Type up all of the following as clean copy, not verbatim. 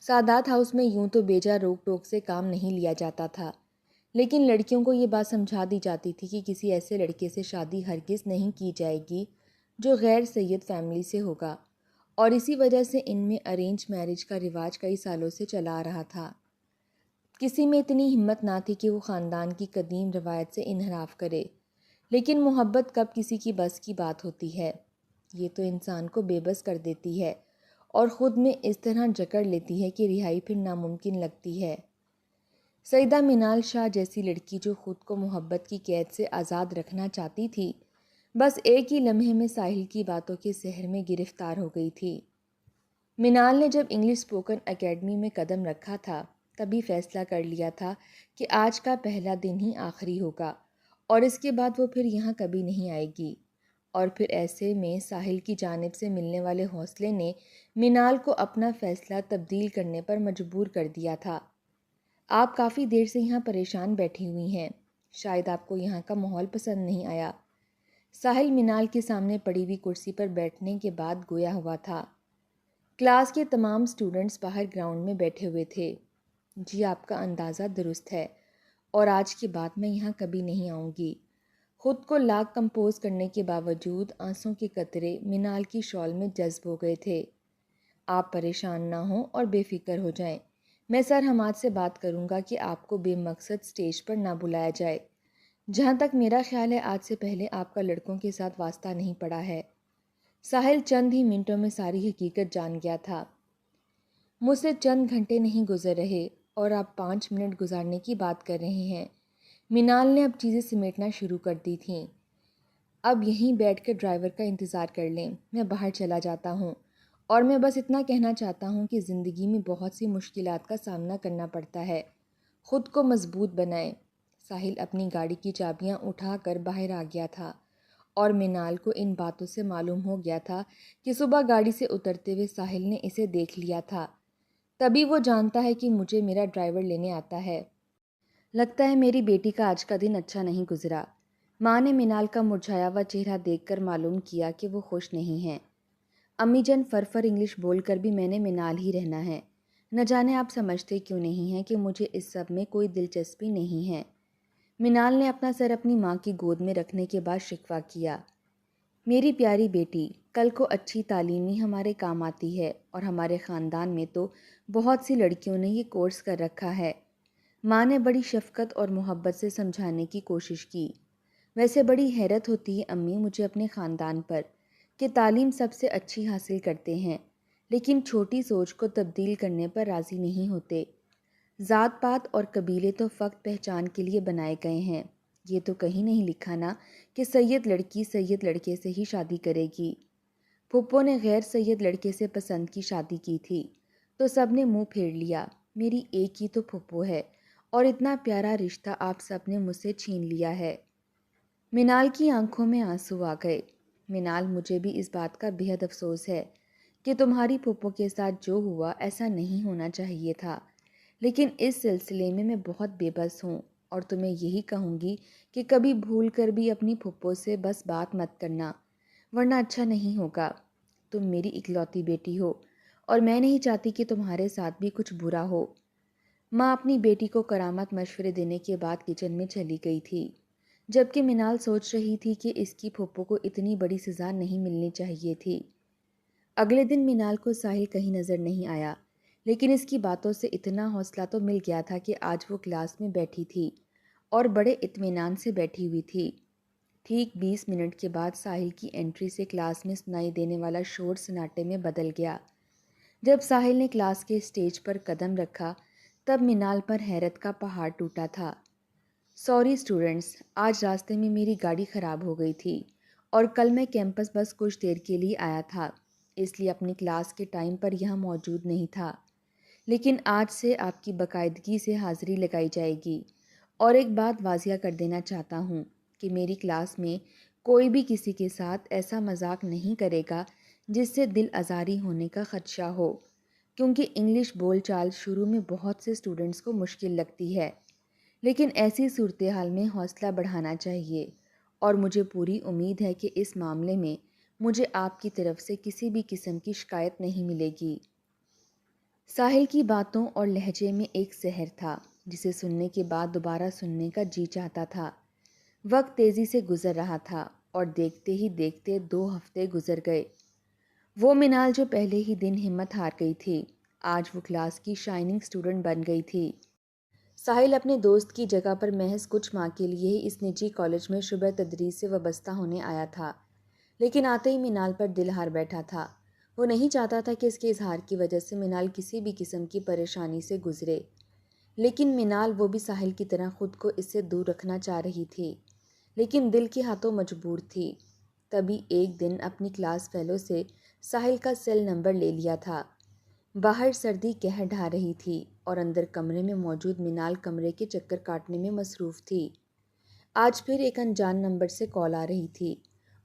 سادات ہاؤس میں یوں تو بیجا روک ٹوک سے کام نہیں لیا جاتا تھا، لیکن لڑکیوں کو یہ بات سمجھا دی جاتی تھی کہ کسی ایسے لڑکے سے شادی ہرگز نہیں کی جائے گی جو غیر سید فیملی سے ہوگا، اور اسی وجہ سے ان میں ارینج میرج کا رواج کئی سالوں سے چلا آ رہا تھا۔ کسی میں اتنی ہمت نہ تھی کہ وہ خاندان کی قدیم روایت سے انحراف کرے، لیکن محبت کب کسی کی بس کی بات ہوتی ہے؟ یہ تو انسان کو بے بس کر دیتی ہے اور خود میں اس طرح جکڑ لیتی ہے کہ رہائی پھر ناممکن لگتی ہے۔ سیدہ منال شاہ جیسی لڑکی جو خود کو محبت کی قید سے آزاد رکھنا چاہتی تھی، بس ایک ہی لمحے میں ساحل کی باتوں کے سحر میں گرفتار ہو گئی تھی۔ منال نے جب انگلش اسپوکن اکیڈمی میں قدم رکھا تھا، تبھی فیصلہ کر لیا تھا کہ آج کا پہلا دن ہی آخری ہوگا اور اس کے بعد وہ پھر یہاں کبھی نہیں آئے گی۔ اور پھر ایسے میں ساحل کی جانب سے ملنے والے حوصلے نے منال کو اپنا فیصلہ تبدیل کرنے پر مجبور کر دیا تھا۔ آپ کافی دیر سے یہاں پریشان بیٹھی ہوئی ہیں، شاید آپ کو یہاں کا ماحول پسند نہیں آیا۔ ساحل منال کے سامنے پڑی ہوئی کرسی پر بیٹھنے کے بعد گویا ہوا تھا۔ کلاس کے تمام سٹوڈنٹس باہر گراؤنڈ میں بیٹھے ہوئے تھے۔ جی آپ کا اندازہ درست ہے، اور آج کے بعد میں یہاں کبھی نہیں آؤں گی۔ خود کو لاک کمپوز کرنے کے باوجود آنسوں کے قطرے منال کی شال میں جذب ہو گئے تھے۔ آپ پریشان نہ ہوں اور بے فکر ہو جائیں، میں سر حماد سے بات کروں گا کہ آپ کو بے مقصد سٹیج پر نہ بلایا جائے۔ جہاں تک میرا خیال ہے آج سے پہلے آپ کا لڑکوں کے ساتھ واسطہ نہیں پڑا ہے۔ ساحل چند ہی منٹوں میں ساری حقیقت جان گیا تھا۔ مجھ سے چند گھنٹے نہیں گزر رہے اور آپ 5 منٹ گزارنے کی بات کر رہے ہیں۔ منال نے اب چیزیں سمیٹنا شروع کر دی تھیں۔ اب یہیں بیٹھ کر ڈرائیور کا انتظار کر لیں، میں باہر چلا جاتا ہوں، اور میں بس اتنا کہنا چاہتا ہوں کہ زندگی میں بہت سی مشکلات کا سامنا کرنا پڑتا ہے، خود کو مضبوط بنائیں۔ ساحل اپنی گاڑی کی چابیاں اٹھا کر باہر آ گیا تھا، اور منال کو ان باتوں سے معلوم ہو گیا تھا کہ صبح گاڑی سے اترتے ہوئے ساحل نے اسے دیکھ لیا تھا۔ تبھی وہ جانتا ہے کہ مجھے میرا ڈرائیور لینے آتا ہے۔ لگتا ہے میری بیٹی کا آج کا دن اچھا نہیں گزرا۔ ماں نے منال کا مرجھایا ہوا چہرہ دیکھ کر معلوم کیا کہ وہ خوش نہیں ہیں۔ امی جان فرفر انگلش بول کر بھی میں نے منال ہی رہنا ہے۔ نہ جانے آپ سمجھتے کیوں نہیں ہیں کہ مجھے اس سب میں کوئی دلچسپی نہیں ہے۔ منال نے اپنا سر اپنی ماں کی گود میں رکھنے کے بعد شکوہ کیا۔ میری پیاری بیٹی، کل کو اچھی تعلیم ہی ہمارے کام آتی ہے، اور ہمارے خاندان میں تو بہت سی لڑکیوں نے یہ کورس کر رکھا ہے۔ ماں نے بڑی شفقت اور محبت سے سمجھانے کی کوشش کی۔ ویسے بڑی حیرت ہوتی ہے امی مجھے اپنے خاندان پر کہ تعلیم سب سے اچھی حاصل کرتے ہیں، لیکن چھوٹی سوچ کو تبدیل کرنے پر راضی نہیں ہوتے۔ ذات پات اور قبیلے تو فقط پہچان کے لیے بنائے گئے ہیں، یہ تو کہیں نہیں لکھا نا کہ سید لڑکی سید لڑکے سے ہی شادی کرے گی۔ پھپھو نے غیر سید لڑکے سے پسند کی شادی کی تھی تو سب نے منہ پھیر لیا۔ میری ایک ہی تو پھپھو ہے، اور اتنا پیارا رشتہ آپ سب نے مجھ سے چھین لیا ہے۔ منال کی آنکھوں میں آنسو آ گئے۔ منال، مجھے بھی اس بات کا بہت افسوس ہے کہ تمہاری پھپھو کے ساتھ جو ہوا ایسا نہیں ہونا چاہیے تھا، لیکن اس سلسلے میں میں بہت بے بس ہوں، اور تمہیں یہی کہوں گی کہ کبھی بھول کر بھی اپنی پھپھو سے بس بات مت کرنا، ورنہ اچھا نہیں ہوگا۔ تم میری اکلوتی بیٹی ہو، اور میں نہیں چاہتی کہ تمہارے ساتھ بھی کچھ برا ہو۔ ماں اپنی بیٹی کو کرامت مشورے دینے کے بعد کچن میں چلی گئی تھی، جبکہ منال سوچ رہی تھی کہ اس کی پھپھو کو اتنی بڑی سزا نہیں ملنی چاہیے تھی۔ اگلے دن منال کو ساحل کہیں نظر نہیں آیا، لیکن اس کی باتوں سے اتنا حوصلہ تو مل گیا تھا کہ آج وہ کلاس میں بیٹھی تھی اور بڑے اطمینان سے بیٹھی ہوئی تھی۔ ٹھیک 20 منٹ کے بعد ساحل کی انٹری سے کلاس میں سنائی دینے والا شور سناٹے میں بدل گیا۔ جب ساحل نے کلاس کے اسٹیج پر قدم رکھا تب منال پر حیرت کا پہاڑ ٹوٹا تھا۔ سوری اسٹوڈنٹس، آج راستے میں میری گاڑی خراب ہو گئی تھی اور کل میں کیمپس بس کچھ دیر کے لیے آیا تھا، اس لیے اپنی کلاس کے ٹائم پر یہاں موجود نہیں تھا، لیکن آج سے آپ کی باقاعدگی سے حاضری لگائی جائے گی۔ اور ایک بات واضح کر دینا چاہتا ہوں کہ میری کلاس میں کوئی بھی کسی کے ساتھ ایسا مذاق نہیں کرے گا جس سے دل آزاری ہونے کا خدشہ ہو، کیونکہ انگلش بول چال شروع میں بہت سے اسٹوڈنٹس کو مشکل لگتی ہے، لیکن ایسی صورتحال میں حوصلہ بڑھانا چاہیے، اور مجھے پوری امید ہے کہ اس معاملے میں مجھے آپ کی طرف سے کسی بھی قسم کی شکایت نہیں ملے گی۔ ساحل کی باتوں اور لہجے میں ایک سحر تھا جسے سننے کے بعد دوبارہ سننے کا جی چاہتا تھا۔ وقت تیزی سے گزر رہا تھا اور دیکھتے ہی دیکھتے 2 ہفتے گزر گئے۔ وہ منال جو پہلے ہی دن ہمت ہار گئی تھی، آج وہ کلاس کی شائننگ اسٹوڈنٹ بن گئی تھی۔ ساحل اپنے دوست کی جگہ پر محض کچھ ماہ کے لیے ہی اس نجی کالج میں شعبہ تدریس سے وابستہ ہونے آیا تھا، لیکن آتے ہی منال پر دل ہار بیٹھا تھا۔ وہ نہیں چاہتا تھا کہ اس کے اظہار کی وجہ سے منال کسی بھی قسم کی پریشانی سے گزرے، لیکن منال وہ بھی ساحل کی طرح خود کو اس سے دور رکھنا چاہ رہی تھی، لیکن دل کے ہاتھوں مجبور تھی۔ تبھی ایک دن اپنی کلاس فیلو سے ساحل کا سیل نمبر لے لیا تھا۔ باہر سردی قہر ڈھا رہی تھی اور اندر کمرے میں موجود منال کمرے کے چکر کاٹنے میں مصروف تھی۔ آج پھر ایک انجان نمبر سے کال آ رہی تھی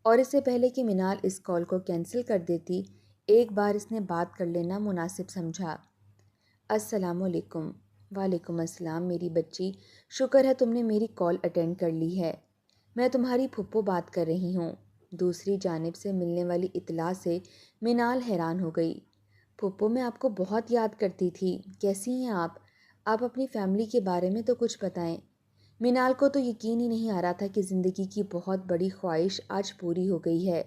اور اس سے پہلے کہ منال اس کال کو کینسل کر دیتی، ایک بار اس نے بات کر لینا مناسب سمجھا۔ السلام علیکم۔ وعلیکم السلام میری بچی، شکر ہے تم نے میری کال اٹینڈ کر لی ہے۔ میں تمہاری پھپھو بات کر رہی ہوں۔ دوسری جانب سے ملنے والی اطلاع سے منال حیران ہو گئی۔ پھپھو میں آپ کو بہت یاد کرتی تھی، کیسی ہیں آپ؟ آپ اپنی فیملی کے بارے میں تو کچھ بتائیں۔ منال کو تو یقین ہی نہیں آ رہا تھا کہ زندگی کی بہت بڑی خواہش آج پوری ہو گئی ہے۔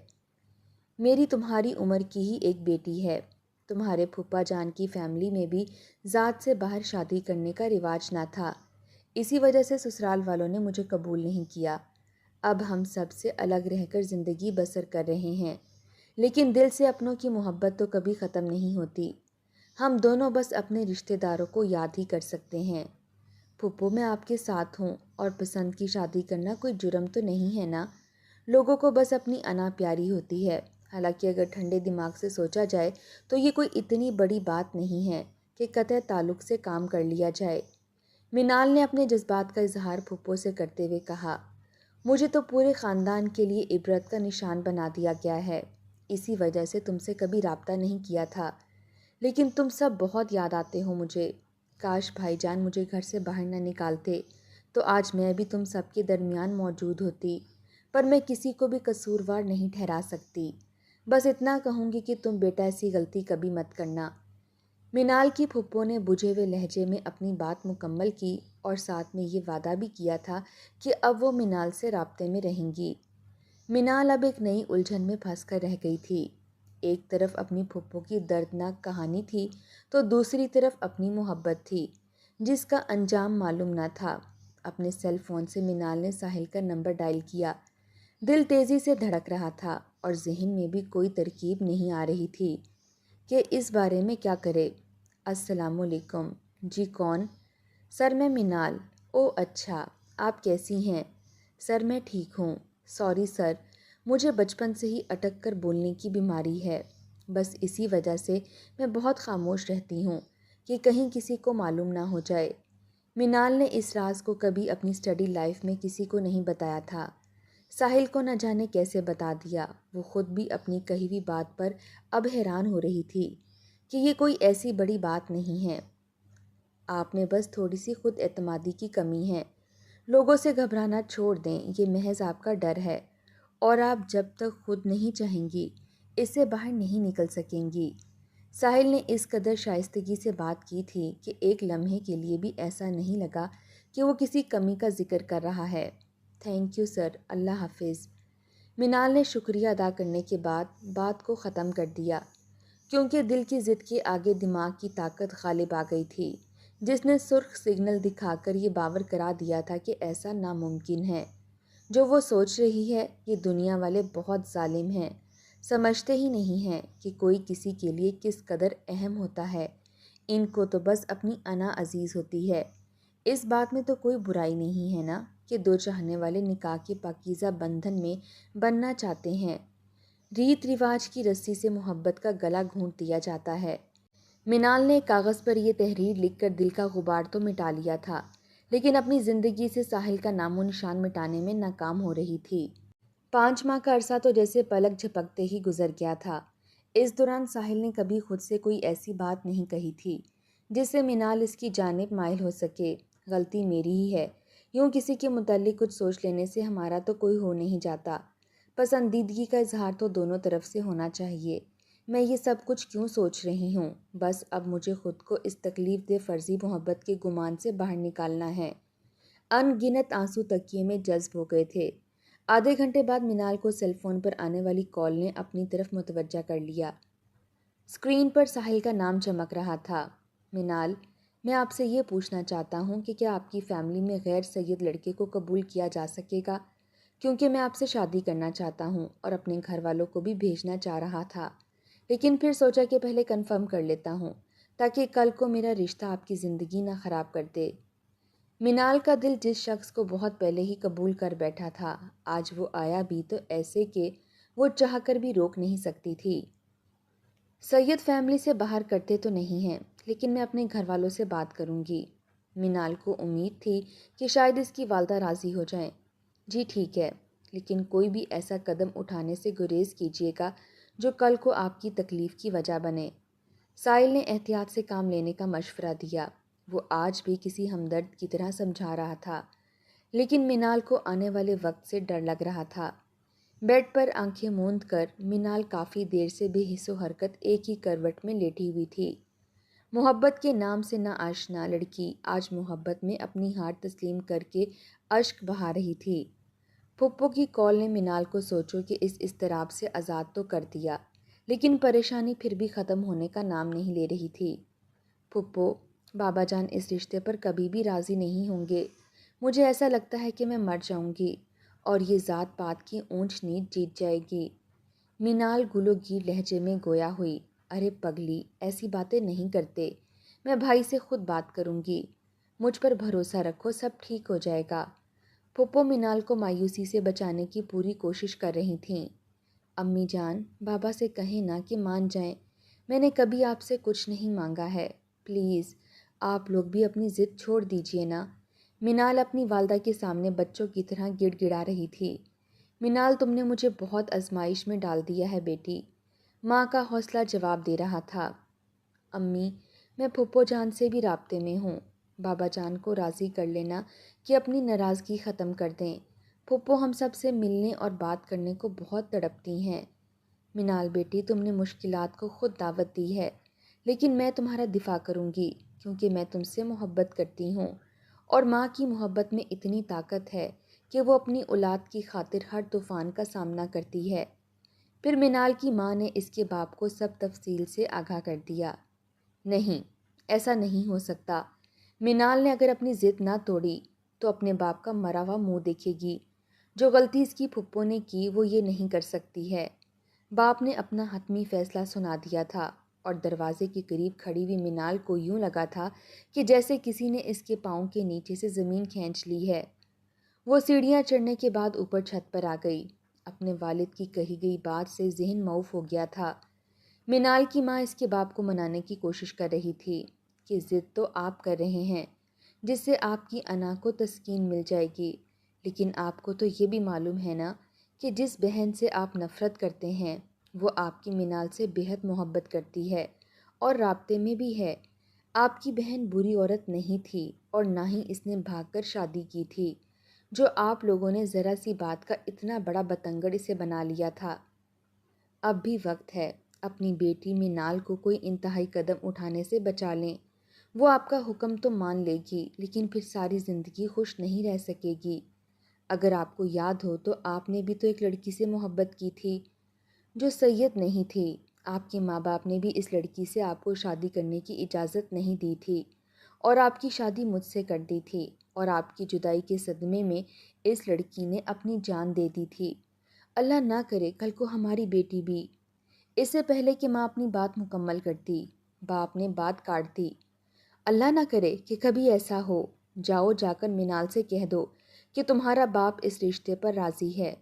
میری تمہاری عمر کی ہی ایک بیٹی ہے۔ تمہارے پھپھا جان کی فیملی میں بھی ذات سے باہر شادی کرنے کا رواج نہ تھا، اسی وجہ سے سسرال والوں نے مجھے قبول نہیں کیا۔ اب ہم سب سے الگ رہ کر زندگی بسر کر رہے ہیں، لیکن دل سے اپنوں کی محبت تو کبھی ختم نہیں ہوتی۔ ہم دونوں بس اپنے رشتہ داروں کو یاد ہی کر سکتے ہیں۔ پھپھو میں آپ کے ساتھ ہوں اور پسند کی شادی کرنا کوئی جرم تو نہیں ہے نا؟ لوگوں کو بس اپنی انا پیاری ہوتی ہے، حالانکہ اگر ٹھنڈے دماغ سے سوچا جائے تو یہ کوئی اتنی بڑی بات نہیں ہے کہ قطع تعلق سے کام کر لیا جائے۔ منال نے اپنے جذبات کا اظہار پھپھو سے کرتے ہوئے کہا، مجھے تو پورے خاندان کے لیے عبرت کا نشان بنا دیا گیا ہے، اسی وجہ سے تم سے کبھی رابطہ نہیں کیا تھا، لیکن تم سب بہت یاد آتے ہو مجھے۔ کاش بھائی جان مجھے گھر سے باہر نہ نکالتے تو آج میں بھی تم سب کے درمیان موجود ہوتی، پر میں کسی کو بھی قصوروار نہیں ٹھہرا سکتی۔ بس اتنا کہوں گی کہ تم بیٹا ایسی غلطی کبھی مت کرنا۔ منال کی پھپھو نے بجھے ہوئے لہجے میں اپنی بات مکمل کی اور ساتھ میں یہ وعدہ بھی کیا تھا کہ اب وہ منال سے رابطے میں رہیں گی۔ منال اب ایک نئی الجھن میں پھنس کر رہ گئی تھی۔ ایک طرف اپنی پھپھو کی دردناک کہانی تھی تو دوسری طرف اپنی محبت تھی جس کا انجام معلوم نہ تھا۔ اپنے سیل فون سے منال نے ساحل کا نمبر ڈائل کیا۔ دل تیزی سے دھڑک رہا تھا اور ذہن میں بھی کوئی ترکیب نہیں آ رہی تھی کہ اس بارے میں کیا کرے۔ السلام علیکم۔ جی کون؟ سر میں منال۔ او اچھا، آپ کیسی ہیں؟ سر میں ٹھیک ہوں۔ سوری سر، مجھے بچپن سے ہی اٹک کر بولنے کی بیماری ہے، بس اسی وجہ سے میں بہت خاموش رہتی ہوں کہ کہیں کسی کو معلوم نہ ہو جائے۔ منال نے اس راز کو کبھی اپنی اسٹڈی لائف میں کسی کو نہیں بتایا تھا۔ ساحل کو نہ جانے کیسے بتا دیا۔ وہ خود بھی اپنی کہی ہوئی بات پر اب حیران ہو رہی تھی کہ یہ کوئی ایسی بڑی بات نہیں ہے۔ آپ میں بس تھوڑی سی خود اعتمادی کی کمی ہے۔ لوگوں سے گھبرانا چھوڑ دیں، یہ محض آپ کا ڈر ہے اور آپ جب تک خود نہیں چاہیں گی اس سے باہر نہیں نکل سکیں گی۔ ساحل نے اس قدر شائستگی سے بات کی تھی کہ ایک لمحے کے لیے بھی ایسا نہیں لگا کہ وہ کسی کمی کا ذکر کر رہا ہے۔ تھینک یو سر، اللہ حافظ۔ منال نے شکریہ ادا کرنے کے بعد بات کو ختم کر دیا، کیونکہ دل کی ضد کے آگے دماغ کی طاقت غالب آ گئی تھی جس نے سرخ سگنل دکھا کر یہ باور کرا دیا تھا کہ ایسا ناممکن ہے۔ جو وہ سوچ رہی ہے، یہ دنیا والے بہت ظالم ہیں، سمجھتے ہی نہیں ہیں کہ کوئی کسی کے لیے کس قدر اہم ہوتا ہے۔ ان کو تو بس اپنی انا عزیز ہوتی ہے۔ اس بات میں تو کوئی برائی نہیں ہے نا کہ دو چاہنے والے نکاح کے پاکیزہ بندھن میں بننا چاہتے ہیں۔ ریت رواج کی رسی سے محبت کا گلا گھونٹ دیا جاتا ہے۔ منال نے کاغذ پر یہ تحریر لکھ کر دل کا غبار تو مٹا لیا تھا، لیکن اپنی زندگی سے ساحل کا نام و نشان مٹانے میں ناکام ہو رہی تھی۔ 5 ماہ کا عرصہ تو جیسے پلک جھپکتے ہی گزر گیا تھا۔ اس دوران ساحل نے کبھی خود سے کوئی ایسی بات نہیں کہی تھی جس سے منال اس کی جانب مائل ہو سکے۔ غلطی میری ہی ہے، یوں کسی کے متعلق کچھ سوچ لینے سے ہمارا تو کوئی ہو نہیں جاتا۔ پسندیدگی کا اظہار تو دونوں طرف سے ہونا چاہیے، میں یہ سب کچھ کیوں سوچ رہی ہوں؟ بس اب مجھے خود کو اس تکلیف دہ فرضی محبت کے گمان سے باہر نکالنا ہے۔ ان گنت آنسو تکیے میں جذب ہو گئے تھے۔ آدھے گھنٹے بعد منال کو سیل فون پر آنے والی کال نے اپنی طرف متوجہ کر لیا۔ اسکرین پر ساحل کا نام چمک رہا تھا۔ منال، میں آپ سے یہ پوچھنا چاہتا ہوں کہ کیا آپ کی فیملی میں غیر سید لڑکے کو قبول کیا جا سکے گا؟ کیونکہ میں آپ سے شادی کرنا چاہتا ہوں اور اپنے گھر والوں کو بھی بھیجنا چاہ رہا تھا، لیکن پھر سوچا کہ پہلے کنفرم کر لیتا ہوں تاکہ کل کو میرا رشتہ آپ کی زندگی نہ خراب کر دے۔ منال کا دل جس شخص کو بہت پہلے ہی قبول کر بیٹھا تھا، آج وہ آیا بھی تو ایسے کہ وہ چاہ کر بھی روک نہیں سکتی تھی۔ سید فیملی سے باہر کرتے تو نہیں ہیں، لیکن میں اپنے گھر والوں سے بات کروں گی۔ منال کو امید تھی کہ شاید اس کی والدہ راضی ہو جائیں۔ جی ٹھیک ہے، لیکن کوئی بھی ایسا قدم اٹھانے سے گریز کیجیے گا جو کل کو آپ کی تکلیف کی وجہ بنے۔ ساحل نے احتیاط سے کام لینے کا مشورہ دیا۔ وہ آج بھی کسی ہمدرد کی طرح سمجھا رہا تھا، لیکن منال کو آنے والے وقت سے ڈر لگ رہا تھا۔ بیڈ پر آنکھیں موند کر منال کافی دیر سے بے حس و حرکت ایک ہی کروٹ میں لیٹی ہوئی تھی۔ محبت کے نام سے نا آشنا لڑکی آج محبت میں اپنی ہار تسلیم کر کے اشک بہا رہی تھی۔ پھپھو کی کال نے منال کو سوچو کہ اس اضطراب سے آزاد تو کر دیا، لیکن پریشانی پھر بھی ختم ہونے کا نام نہیں لے رہی تھی۔ پھپھو، بابا جان اس رشتے پر کبھی بھی راضی نہیں ہوں گے۔ مجھے ایسا لگتا ہے کہ میں مر جاؤں گی اور یہ ذات پات کی اونچ نیچ جیت جائے گی۔ منال گلو گیر لہجے میں گویا ہوئی۔ ارے پگلی، ایسی باتیں نہیں کرتے، میں بھائی سے خود بات کروں گی، مجھ پر بھروسہ رکھو، سب ٹھیک ہو جائے گا۔ پھپھو منال کو مایوسی سے بچانے کی پوری کوشش کر رہی تھیں۔ امی جان، بابا سے کہیں نا کہ مان جائیں، میں نے کبھی آپ سے کچھ نہیں مانگا ہے، پلیز آپ لوگ بھی اپنی ضد چھوڑ دیجیے نا۔ منال اپنی والدہ کے سامنے بچوں کی طرح گڑ گڑا رہی تھی۔ منال، تم نے مجھے بہت آزمائش میں ڈال دیا ہے بیٹی، ماں کا حوصلہ جواب دے رہا تھا۔ امی، میں پھپھو جان سے بھی رابطے میں ہوں، بابا جان کو راضی کر لینا کہ اپنی ناراضگی ختم کر دیں۔ پھپھو ہم سب سے ملنے اور بات کرنے کو بہت تڑپتی ہیں۔ منال بیٹی، تم نے مشکلات کو خود دعوت دی ہے، لیکن میں تمہارا دفاع کروں گی کیونکہ میں تم سے محبت کرتی ہوں، اور ماں کی محبت میں اتنی طاقت ہے کہ وہ اپنی اولاد کی خاطر ہر طوفان کا سامنا کرتی ہے۔ پھر منال کی ماں نے اس کے باپ کو سب تفصیل سے آگاہ کر دیا۔ نہیں، ایسا نہیں ہو سکتا۔ منال نے اگر اپنی ضد نہ توڑی تو اپنے باپ کا مرا ہوا منہ دیکھے گی۔ جو غلطی اس کی پھپھو نے کی وہ یہ نہیں کر سکتی ہے۔ باپ نے اپنا حتمی فیصلہ سنا دیا تھا اور دروازے کے قریب کھڑی ہوئی منال کو یوں لگا تھا کہ جیسے کسی نے اس کے پاؤں کے نیچے سے زمین کھینچ لی ہے۔ وہ سیڑھیاں چڑھنے کے بعد اوپر چھت پر آ گئی۔ اپنے والد کی کہی گئی بات سے ذہن معوف ہو گیا تھا۔ منال کی ماں اس کے باپ کو منانے کی کوشش کر رہی تھی کہ ضد تو آپ کر رہے ہیں جس سے آپ کی انا کو تسکین مل جائے گی، لیکن آپ کو تو یہ بھی معلوم ہے نا کہ جس بہن سے آپ نفرت کرتے ہیں وہ آپ کی منال سے بہت محبت کرتی ہے اور رابطے میں بھی ہے۔ آپ کی بہن بری عورت نہیں تھی اور نہ ہی اس نے بھاگ کر شادی کی تھی، جو آپ لوگوں نے ذرا سی بات کا اتنا بڑا بتنگڑ اسے بنا لیا تھا۔ اب بھی وقت ہے، اپنی بیٹی منال کو کوئی انتہائی قدم اٹھانے سے بچا لیں۔ وہ آپ کا حکم تو مان لے گی، لیکن پھر ساری زندگی خوش نہیں رہ سکے گی۔ اگر آپ کو یاد ہو تو آپ نے بھی تو ایک لڑکی سے محبت کی تھی جو سید نہیں تھی۔ آپ کے ماں باپ نے بھی اس لڑکی سے آپ کو شادی کرنے کی اجازت نہیں دی تھی اور آپ کی شادی مجھ سے کر دی تھی، اور آپ کی جدائی کے صدمے میں اس لڑکی نے اپنی جان دے دی تھی۔ اللہ نہ کرے کل کو ہماری بیٹی بھی۔ اس سے پہلے کہ ماں اپنی بات مکمل کرتی، باپ نے بات کاٹ دی۔ اللہ نہ کرے کہ کبھی ایسا ہو۔ جاؤ، جا کر منال سے کہہ دو کہ تمہارا باپ اس رشتے پر راضی ہے،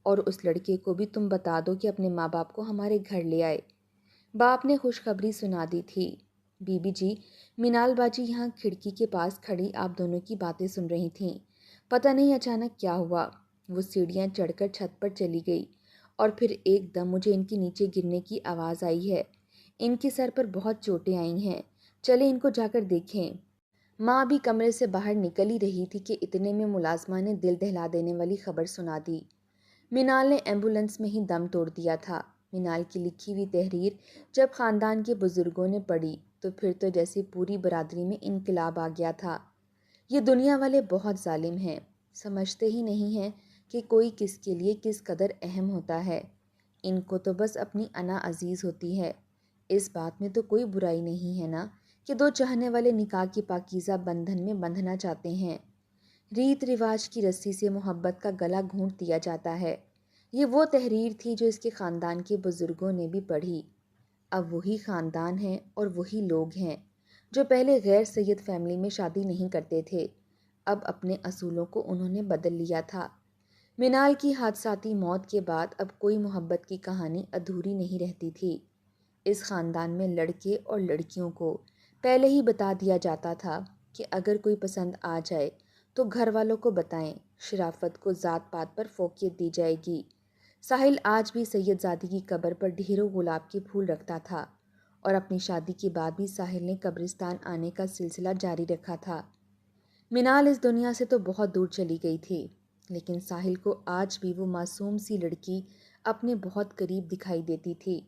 اور اس لڑکے کو بھی تم بتا دو کہ اپنے ماں باپ کو ہمارے گھر لے آئے۔ باپ نے خوشخبری سنا دی تھی۔ بی بی جی، منال باجی یہاں کھڑکی کے پاس کھڑی آپ دونوں کی باتیں سن رہی تھیں۔ پتہ نہیں اچانک کیا ہوا، وہ سیڑھیاں چڑھ کر چھت پر چلی گئی اور پھر ایک دم مجھے ان کے نیچے گرنے کی آواز آئی ہے۔ ان کے سر پر بہت چوٹیں آئی ہیں، چلیں ان کو جا کر دیکھیں۔ ماں بھی کمرے سے باہر نکل ہی رہی تھی کہ اتنے میں ملازمہ نے دل دہلا دینے والی خبر سنا دی۔ منال نے ایمبولنس میں ہی دم توڑ دیا تھا۔ منال کی لکھی ہوئی تحریر جب خاندان کے بزرگوں نے پڑھی تو پھر تو جیسے پوری برادری میں انقلاب آ گیا تھا۔ یہ دنیا والے بہت ظالم ہیں، سمجھتے ہی نہیں ہیں کہ کوئی کس کے لیے کس قدر اہم ہوتا ہے۔ ان کو تو بس اپنی انا عزیز ہوتی ہے۔ اس بات میں تو کوئی برائی نہیں ہے نا کہ دو چاہنے والے نکاح کی پاکیزہ بندھن میں بندھنا چاہتے ہیں۔ ریت رواج کی رسی سے محبت کا گلا گھونٹ دیا جاتا ہے۔ یہ وہ تحریر تھی جو اس کے خاندان کے بزرگوں نے بھی پڑھی۔ اب وہی خاندان ہیں اور وہی لوگ ہیں جو پہلے غیر سید فیملی میں شادی نہیں کرتے تھے، اب اپنے اصولوں کو انہوں نے بدل لیا تھا۔ منال کی حادثاتی موت کے بعد اب کوئی محبت کی کہانی ادھوری نہیں رہتی تھی۔ اس خاندان میں لڑکے اور لڑکیوں کو پہلے ہی بتا دیا جاتا تھا کہ اگر کوئی پسند آ جائے تو گھر والوں کو بتائیں، شرافت کو ذات پات پر فوقیت دی جائے گی۔ ساحل آج بھی سید زادی کی قبر پر ڈھیروں گلاب کے پھول رکھتا تھا اور اپنی شادی کے بعد بھی ساحل نے قبرستان آنے کا سلسلہ جاری رکھا تھا۔ منال اس دنیا سے تو بہت دور چلی گئی تھی، لیکن ساحل کو آج بھی وہ معصوم سی لڑکی اپنے بہت قریب دکھائی دیتی تھی۔